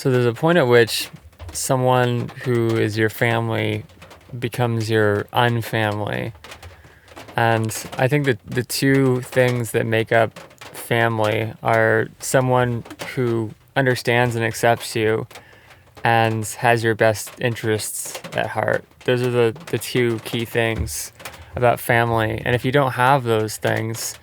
So there's a point at which someone who is your family becomes your unfamily. And I think that the two things that make up family are someone who understands and accepts you and has your best interests at heart. Those are the two key things about family. And if you don't have those things,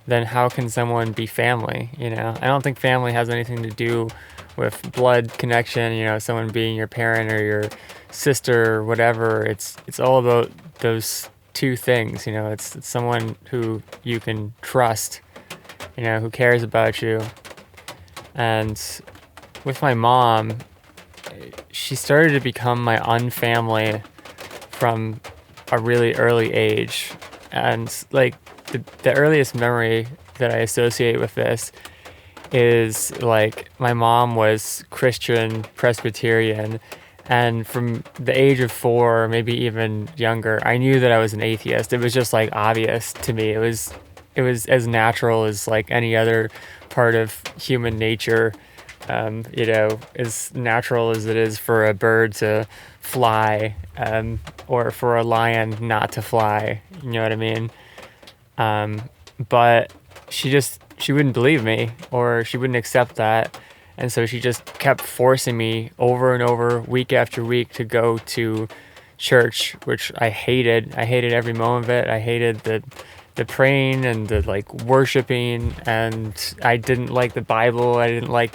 then how can someone be family? I don't think family has anything to do with blood connection, someone being your parent or your sister or whatever. It's all about those two things. It's someone who you can trust, who cares about you. And with my mom, she started to become my unfamily from a really early age. And like the earliest memory that I associate with this is like my mom was Christian Presbyterian, and from the age of 4, maybe even younger, I knew that I was an atheist. It was just like obvious to me. It was as natural as like any other part of human nature. As natural as it is for a bird to fly, or for a lion not to fly. You know what I mean? But she wouldn't believe me, or she wouldn't accept that. And so she just kept forcing me over and over, week after week, to go to church, which I hated. I hated every moment of it. I hated the praying and the like worshiping, and I didn't like the Bible. I didn't like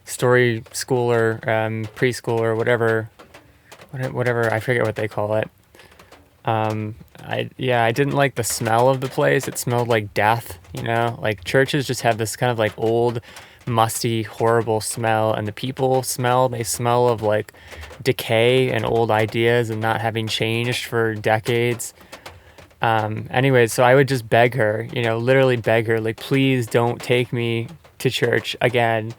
story school or preschool or whatever. I forget what they call it. I didn't like the smell of the place. It smelled like death, like churches just have this kind of like old, musty, horrible smell. And the people they smell of like decay and old ideas and not having changed for decades. Anyways, so I would just beg her, literally beg her, like, please don't take me to church again.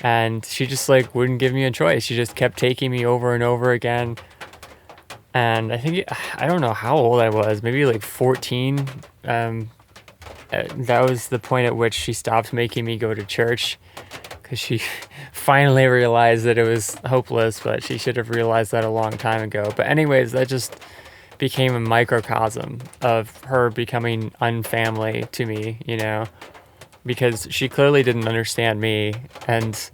And she just like wouldn't give me a choice. She just kept taking me over and over again. And I don't know how old I was, maybe like 14. That was the point at which she stopped making me go to church, because she finally realized that it was hopeless, but she should have realized that a long time ago. But anyways, that just became a microcosm of her becoming unfamily to me, because she clearly didn't understand me, and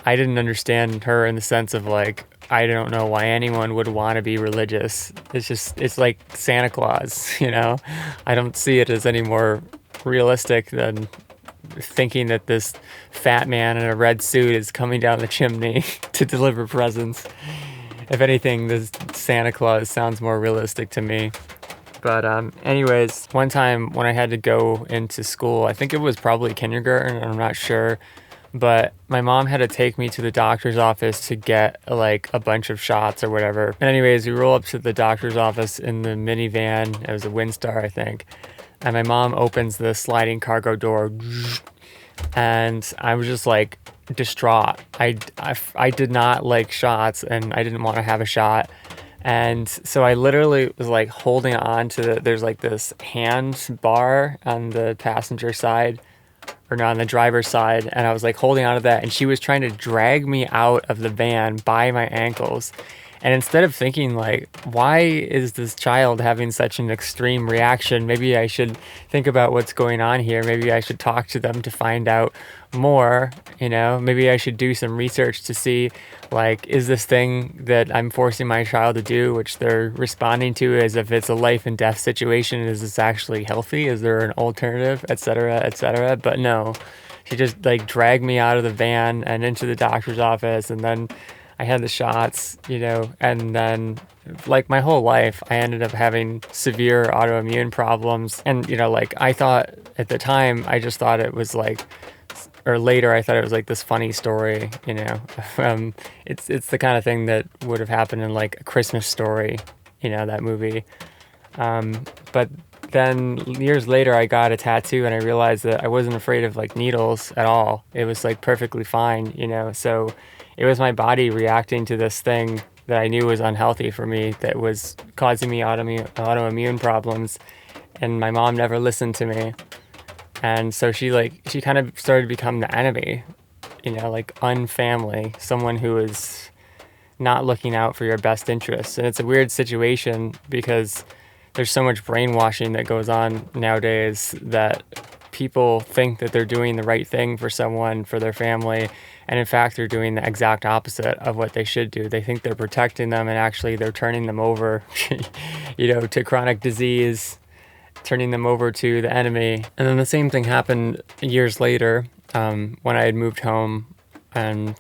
I didn't understand her in the sense of like, I don't know why anyone would want to be religious. It's like Santa Claus, I don't see it as any more realistic than thinking that this fat man in a red suit is coming down the chimney to deliver presents. If anything, this Santa Claus sounds more realistic to me. But anyways, one time when I had to go into school, I think it was probably kindergarten, I'm not sure, but my mom had to take me to the doctor's office to get like a bunch of shots or whatever. And anyways, we roll up to the doctor's office in the minivan. It was a Windstar, I think. And my mom opens the sliding cargo door, and I was just like distraught. I did not like shots, and I didn't want to have a shot. And so I literally was like holding on to there's like this hand bar on the passenger side, or not, on the driver's side. And I was like holding on to that, and she was trying to drag me out of the van by my ankles. And instead of thinking like, why is this child having such an extreme reaction? Maybe I should think about what's going on here. Maybe I should talk to them to find out more, maybe I should do some research to see, like, is this thing that I'm forcing my child to do, which they're responding to as if it's a life and death situation, is this actually healthy? Is there an alternative, etc., etc.? But no, she just like dragged me out of the van and into the doctor's office, and then I had the shots, and then like my whole life, I ended up having severe autoimmune problems. And, like I thought at the time, I just thought it was like, or later, I thought it was like this funny story, it's the kind of thing that would have happened in like A Christmas Story, that movie. But then years later, I got a tattoo, and I realized that I wasn't afraid of like needles at all. It was like perfectly fine, so it was my body reacting to this thing that I knew was unhealthy for me, that was causing me autoimmune problems. And my mom never listened to me. And so she kind of started to become the enemy, like unfamily, someone who is not looking out for your best interests. And it's a weird situation because there's so much brainwashing that goes on nowadays that people think that they're doing the right thing for someone, for their family, and in fact they're doing the exact opposite of what they should do. They think they're protecting them, and actually they're turning them over to chronic disease, turning them over to the enemy. And then the same thing happened years later, when I had moved home. And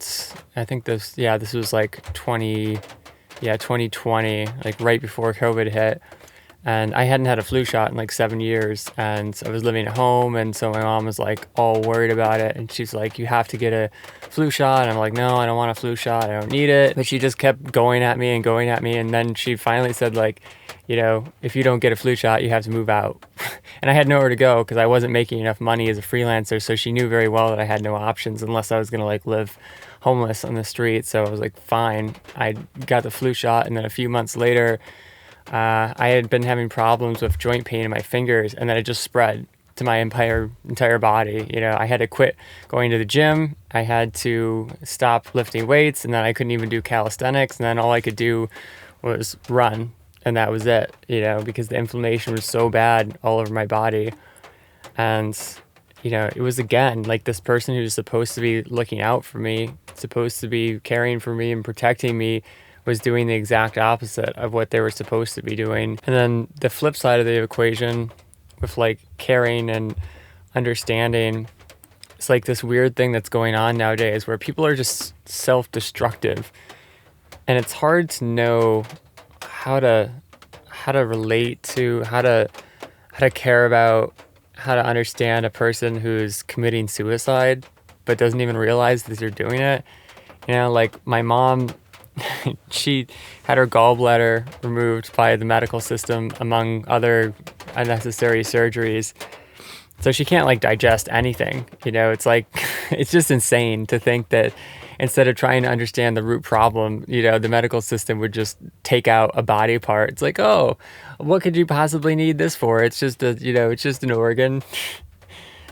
I think this was like 2020, like right before COVID hit. And I hadn't had a flu shot in like 7 years, and I was living at home, and so my mom was like all worried about it, and she's like, you have to get a flu shot. And I'm like, no, I don't want a flu shot, I don't need it. But she just kept going at me, and then she finally said, like, if you don't get a flu shot, you have to move out. And I had nowhere to go because I wasn't making enough money as a freelancer, so she knew very well that I had no options unless I was gonna like live homeless on the street. So I was like, fine. I got the flu shot, and then a few months later, I had been having problems with joint pain in my fingers, and then it just spread to my entire body. I had to quit going to the gym. I had to stop lifting weights, and then I couldn't even do calisthenics. And then all I could do was run, and that was it. Because the inflammation was so bad all over my body, and it was again like this person who's supposed to be looking out for me, supposed to be caring for me and protecting me, was doing the exact opposite of what they were supposed to be doing. And then the flip side of the equation with like caring and understanding, it's like this weird thing that's going on nowadays where people are just self-destructive, and it's hard to know how to relate to, how to care about, how to understand a person who's committing suicide but doesn't even realize that they're doing it. Like my mom, she had her gallbladder removed by the medical system, among other unnecessary surgeries. So she can't like digest anything. It's like, it's just insane to think that instead of trying to understand the root problem, the medical system would just take out a body part. It's like, oh, what could you possibly need this for? It's just it's just an organ.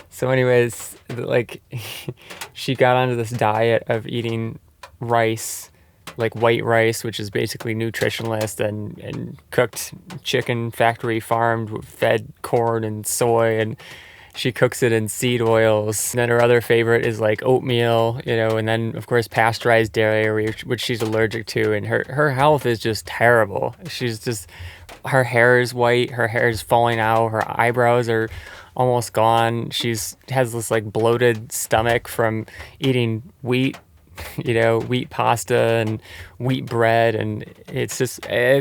So anyways, like she got onto this diet of eating rice, like white rice, which is basically nutritionless, and cooked chicken, factory farmed, fed corn and soy, and she cooks it in seed oils. And then her other favorite is like oatmeal, and then of course pasteurized dairy, which she's allergic to. And her health is just terrible. Her hair is white, her hair is falling out, her eyebrows are almost gone. Has this like bloated stomach from eating wheat pasta and wheat bread, and it's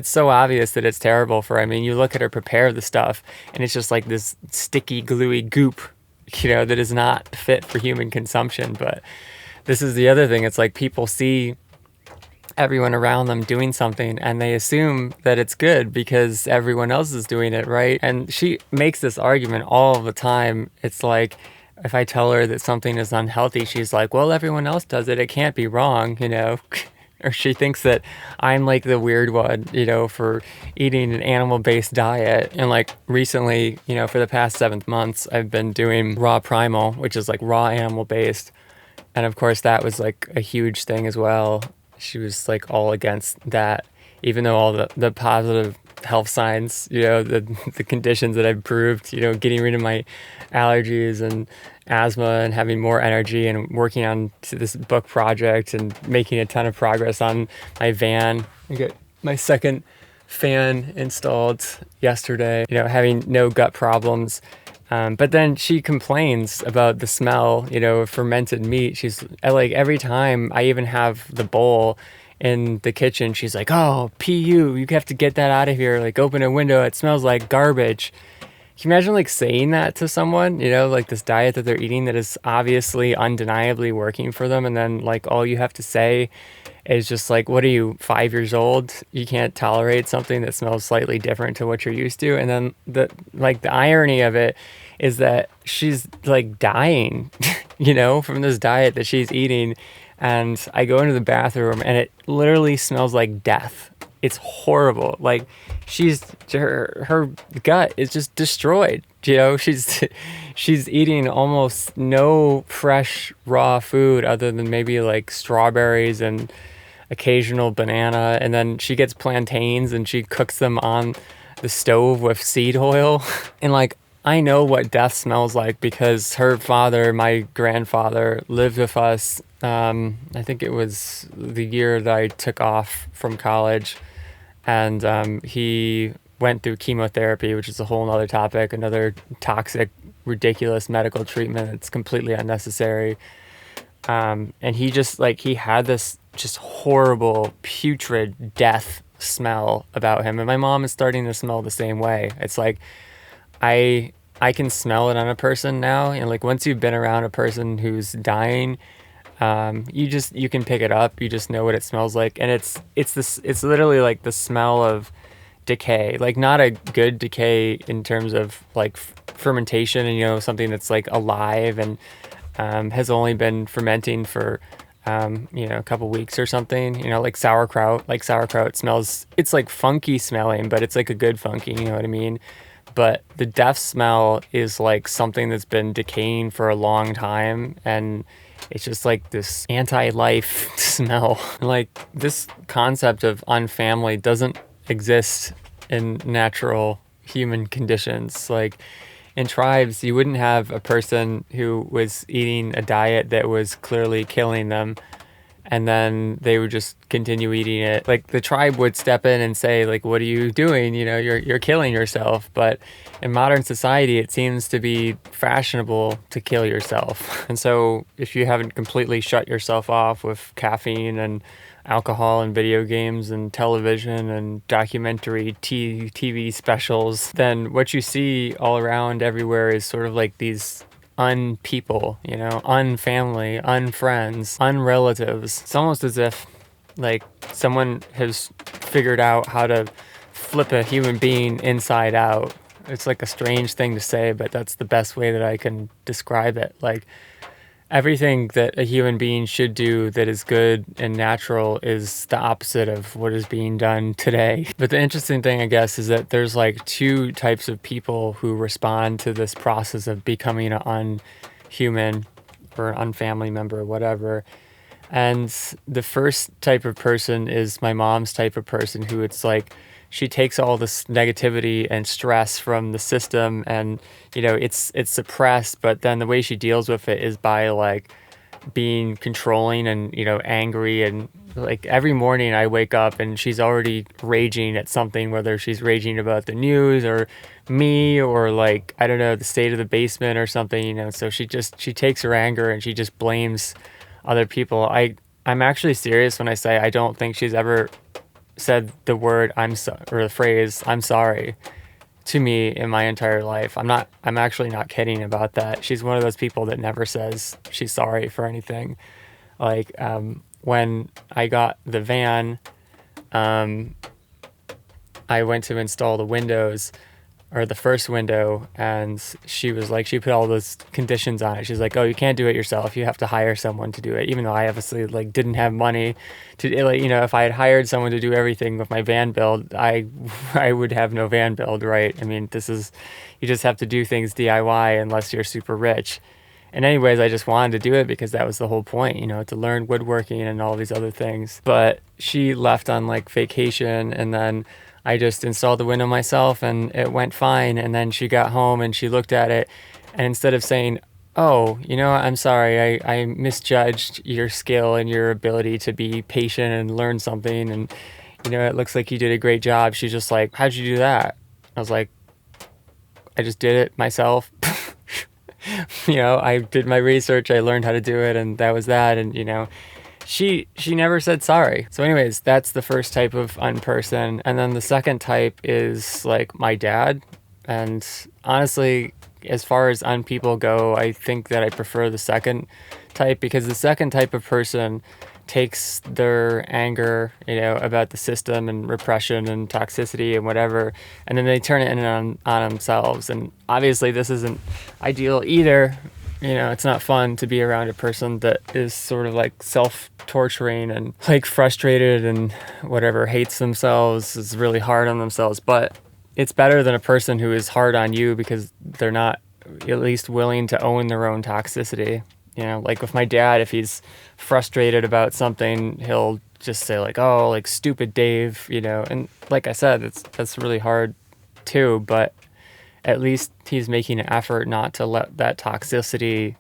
so obvious that it's terrible for her. I mean, you look at her prepare the stuff, and it's just like this sticky, gluey goop, that is not fit for human consumption. But this is the other thing. It's like people see everyone around them doing something, and they assume that it's good because everyone else is doing it, right? And she makes this argument all the time. It's like, if I tell her that something is unhealthy, she's like, well, everyone else does it, it can't be wrong, Or she thinks that I'm like the weird one, for eating an animal-based diet. And like recently, for the past 7 months, I've been doing raw primal, which is like raw animal-based. And of course, that was like a huge thing as well. She was like all against that, even though all the positive health signs, the conditions that I've proved, getting rid of my allergies and asthma and having more energy and working on this book project and making a ton of progress on my van. I got my second fan installed yesterday, having no gut problems. But then she complains about the smell, of fermented meat. She's like, every time I even have the bowl in the kitchen, she's like, oh, PU, you have to get that out of here. Like, open a window, it smells like garbage. Can you imagine like saying that to someone, like this diet that they're eating that is obviously undeniably working for them, and then like all you have to say is just like, what are you, 5 years old? You can't tolerate something that smells slightly different to what you're used to. And then the irony of it is that she's like dying, from this diet that she's eating. And I go into the bathroom and it literally smells like death. It's horrible. Like her gut is just destroyed. You know, she's eating almost no fresh raw food other than maybe like strawberries and occasional banana, and then she gets plantains and she cooks them on the stove with seed oil. And like, I know what death smells like because her father, my grandfather, lived with us. I think it was the year that I took off from college, and he went through chemotherapy, which is a whole other topic, another toxic, ridiculous medical treatment that's completely unnecessary. And he just like he had this just horrible, putrid death smell about him, and my mom is starting to smell the same way. It's like I can smell it on a person now, and like once you've been around a person who's dying, you can pick it up. You just know what it smells like, and it's literally like the smell of decay, like not a good decay in terms of like fermentation, and something that's like alive and has only been fermenting for a couple weeks or something. Like sauerkraut. Like sauerkraut smells. It's like funky smelling, but it's like a good funky. You know what I mean? But the death smell is like something that's been decaying for a long time, and it's just like this anti-life smell. Like this concept of unfamily doesn't exist in natural human conditions. Like in tribes, you wouldn't have a person who was eating a diet that was clearly killing them, and then they would just continue eating it. Like the tribe would step in and say, like, what are you doing? You're killing yourself. But in modern society, it seems to be fashionable to kill yourself. And so if you haven't completely shut yourself off with caffeine and alcohol and video games and television and documentary TV specials, then what you see all around everywhere is sort of like these unpeople, unfamily, unfriends, unrelatives. It's almost as if like someone has figured out how to flip a human being inside out. It's like a strange thing to say, but that's the best way that I can describe it. Like everything that a human being should do that is good and natural is the opposite of what is being done today. But the interesting thing, I guess, is that there's like two types of people who respond to this process of becoming an unhuman or an unfamily member or whatever. And the first type of person is my mom's type of person, who it's like she takes all this negativity and stress from the system, and it's suppressed, but then the way she deals with it is by like being controlling and angry. And like every morning I wake up and she's already raging at something, whether she's raging about the news or me or like I don't know, the state of the basement or something. So she takes her anger and she just blames other people. I'm actually serious when I say I don't think she's ever said the word or the phrase "I'm sorry" to me in my entire life. I'm actually not kidding about that. She's one of those people that never says she's sorry for anything. Like when I got the van, I went to install the windows, or the first window, and she was like, she put all those conditions on it. She's like, oh, you can't do it yourself. You have to hire someone to do it. Even though I obviously like didn't have money to, like, if I had hired someone to do everything with my van build, I would have no van build, right? I mean, you just have to do things DIY unless you're super rich. And anyways, I just wanted to do it because that was the whole point, to learn woodworking and all these other things. But she left on like vacation, and then I just installed the window myself and it went fine. And then she got home and she looked at it, and instead of saying, oh, I'm sorry, I misjudged your skill and your ability to be patient and learn something, and it looks like you did a great job, she's just like, how'd you do that? I was like, I just did it myself. I did my research, I learned how to do it, and that was that. And she never said sorry. So anyways, that's the first type of unperson. And then the second type is like my dad. And honestly, as far as unpeople go, I think that I prefer the second type, because the second type of person takes their anger, about the system and repression and toxicity and whatever, and then they turn it in on themselves. And obviously this isn't ideal either. It's not fun to be around a person that is sort of like self-torturing and like frustrated and whatever, hates themselves, is really hard on themselves. But it's better than a person who is hard on you because they're not at least willing to own their own toxicity. You know, like with my dad, if he's frustrated about something, he'll just say like, "Oh, like stupid Dave," you know. And like I said, that's really hard too, but at least he's making an effort not to let that toxicity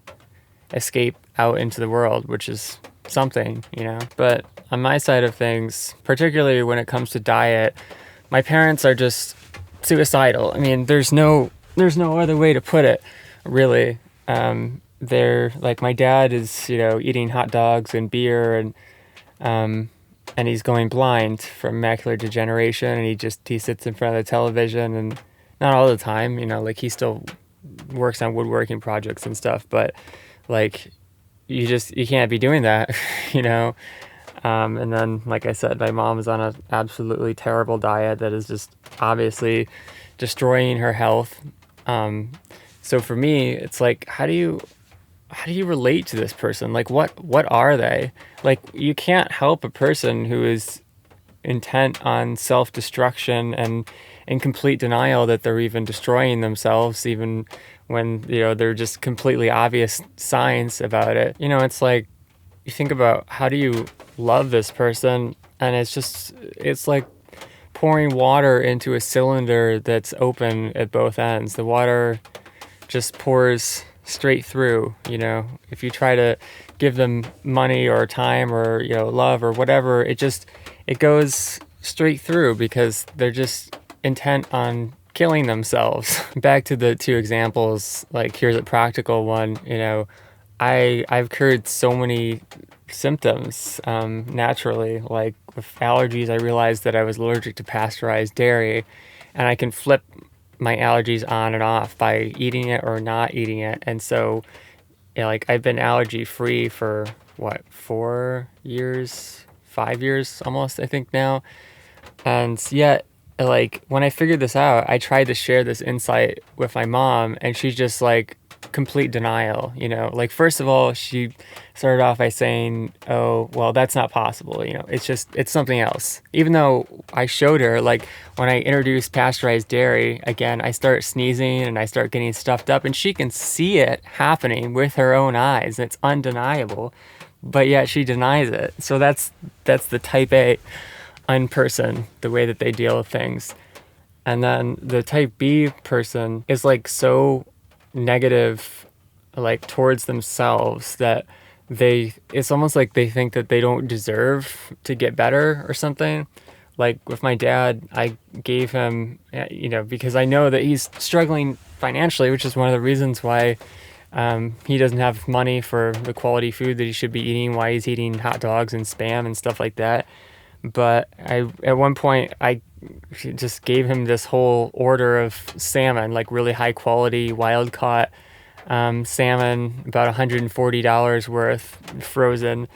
escape out into the world, which is something, you know. But on my side of things, particularly when it comes to diet, my parents are just suicidal. I mean, there's no other way to put it, really. They're like, my dad is, you know, eating hot dogs and beer, um, and he's going blind from macular degeneration, and he sits in front of the television, and not all the time, you know, like he still works on woodworking projects and stuff, but like you can't be doing that, you know. And then, like I said, my mom is on an absolutely terrible diet that is just obviously destroying her health. So for me, it's like, how do you relate to this person? Like, what are they? Like, you can't help a person who is intent on self-destruction and in complete denial that they're even destroying themselves, even when, you know, they're just completely obvious signs about it. You know, it's like, you think about, how do you love this person, and it's like pouring water into a cylinder that's open at both ends. The water just pours straight through, you know. If you try to give them money or time or, you know, love or whatever, it goes straight through because they're just intent on killing themselves. Back to the two examples, like here's a practical one, you know. I've cured so many symptoms naturally. Like with allergies, I realized that I was allergic to pasteurized dairy, and I can flip my allergies on and off by eating it or not eating it. And so, you know, like I've been allergy free for what, 4 years, 5 years almost, I think now. And yet, like, when I figured this out, I tried to share this insight with my mom, and she's just like, complete denial, you know. Like, first of all, she started off by saying, "Oh, well, that's not possible, you know, it's something else." Even though I showed her, like, when I introduced pasteurized dairy, again, I start sneezing and I start getting stuffed up, and she can see it happening with her own eyes. It's undeniable, but yet she denies it. So that's the type A unperson, the way that they deal with things. And then the type B person is like so negative, like towards themselves, that it's almost like they think that they don't deserve to get better or something. Like with my dad, I gave him, you know, because I know that he's struggling financially, which is one of the reasons why he doesn't have money for the quality food that he should be eating, why he's eating hot dogs and Spam and stuff like that. But at one point, I just gave him this whole order of salmon, like really high quality, wild caught salmon, about $140 worth, frozen.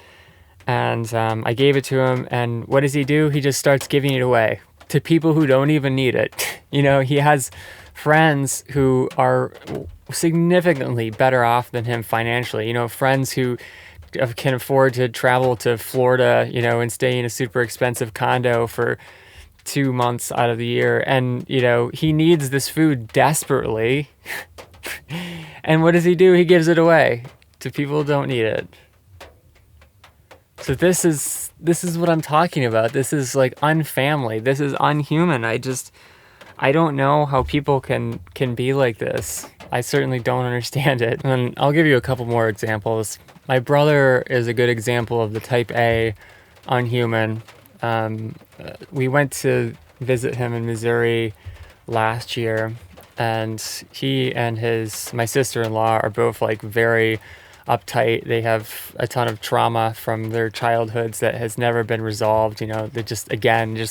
And I gave it to him. And what does he do? He just starts giving it away to people who don't even need it. You know, he has friends who are significantly better off than him financially. You know, friends who can afford to travel to Florida, you know, and stay in a super expensive condo for 2 months out of the year. And, you know, he needs this food desperately. And what does he do? He gives it away to people who don't need it. So this is what I'm talking about. This is like unfamily. This is unhuman. I don't know how people can be like this. I certainly don't understand it. And I'll give you a couple more examples. My brother is a good example of the type A unhuman. We went to visit him in Missouri last year, and he and my sister-in-law are both like very uptight. They have a ton of trauma from their childhoods that has never been resolved. You know, they just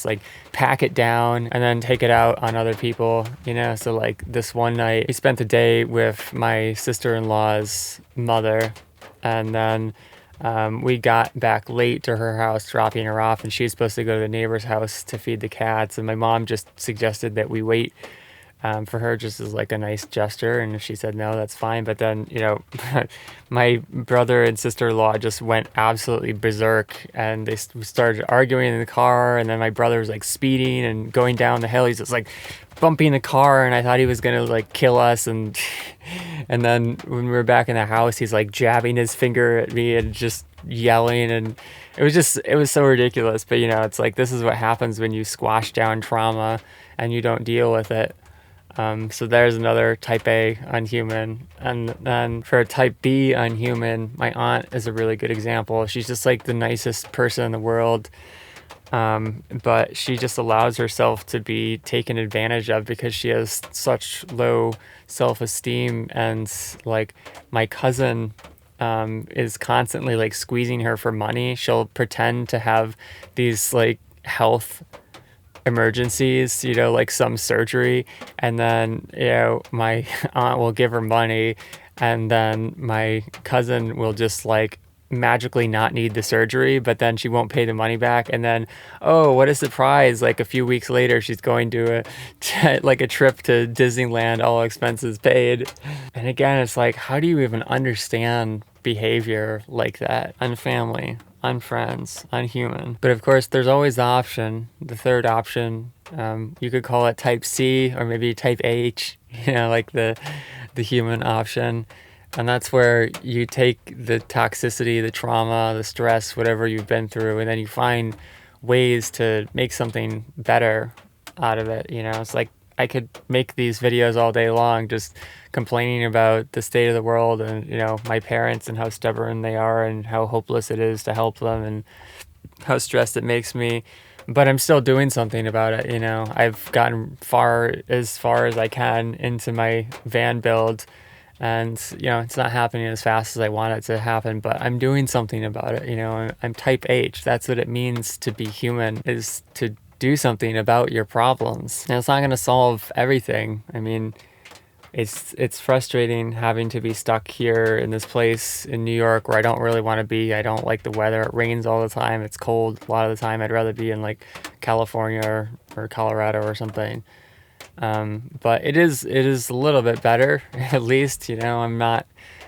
like pack it down and then take it out on other people, you know. So like this one night, we spent the day with my sister-in-law's mother, and then we got back late to her house, dropping her off, and she was supposed to go to the neighbor's house to feed the cats. And my mom just suggested that we wait for her just as like a nice gesture. And if she said no, that's fine. But then, my brother and sister-in-law just went absolutely berserk, and they started arguing in the car. And then my brother was like speeding and going down the hill. He's just like bumping the car, and I thought he was gonna like kill us. And and then when we were back in the house, he's like jabbing his finger at me and just yelling, and it was so ridiculous. But it's like, this is what happens when you squash down trauma and you don't deal with it. So there's another type A unhuman. And then for a type B unhuman, my aunt is a really good example. She's just like the nicest person in the world. But she just allows herself to be taken advantage of because she has such low self-esteem. And like, my cousin is constantly like squeezing her for money. She'll pretend to have these like health emergencies, like some surgery, and then my aunt will give her money, and then my cousin will just like magically not need the surgery, but then she won't pay the money back. And then, oh, what a surprise, like a few weeks later she's going to like a trip to Disneyland, all expenses paid. And again, it's like, how do you even understand behavior like that? Unfamily, unfriends, unhuman. But of course, there's always the third option. You could call it type C, or maybe type H, like the human option. And that's where you take the toxicity, the trauma, the stress, whatever you've been through, and then you find ways to make something better out of it. It's like, I could make these videos all day long just complaining about the state of the world and, my parents and how stubborn they are and how hopeless it is to help them and how stressed it makes me. But I'm still doing something about it. I've gotten as far as I can into my van build, and it's not happening as fast as I want it to happen, but I'm doing something about it. I'm type H. That's what it means to be human, is to do something about your problems. And it's not going to solve everything. I mean, it's frustrating having to be stuck here in this place in New York where I don't really want to be. I don't like the weather. It rains all the time. It's cold a lot of the time. I'd rather be in like California or Colorado or something. But it is a little bit better. At least, I'm not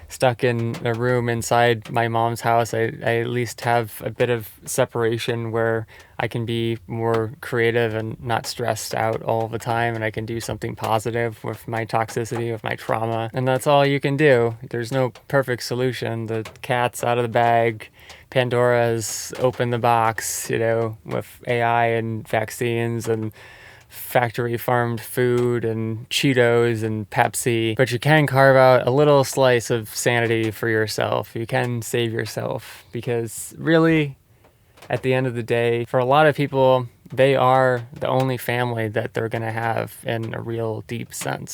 stuck in a room inside my mom's house. I at least have a bit of separation where I can be more creative and not stressed out all the time, and I can do something positive with my toxicity, with my trauma. And that's all you can do. There's no perfect solution. The cat's out of the bag. Pandora has opened the box, with AI and vaccines and factory farmed food and Cheetos and Pepsi. But you can carve out a little slice of sanity for yourself. You can save yourself, because really, at the end of the day, for a lot of people, they are the only family that they're going to have in a real deep sense.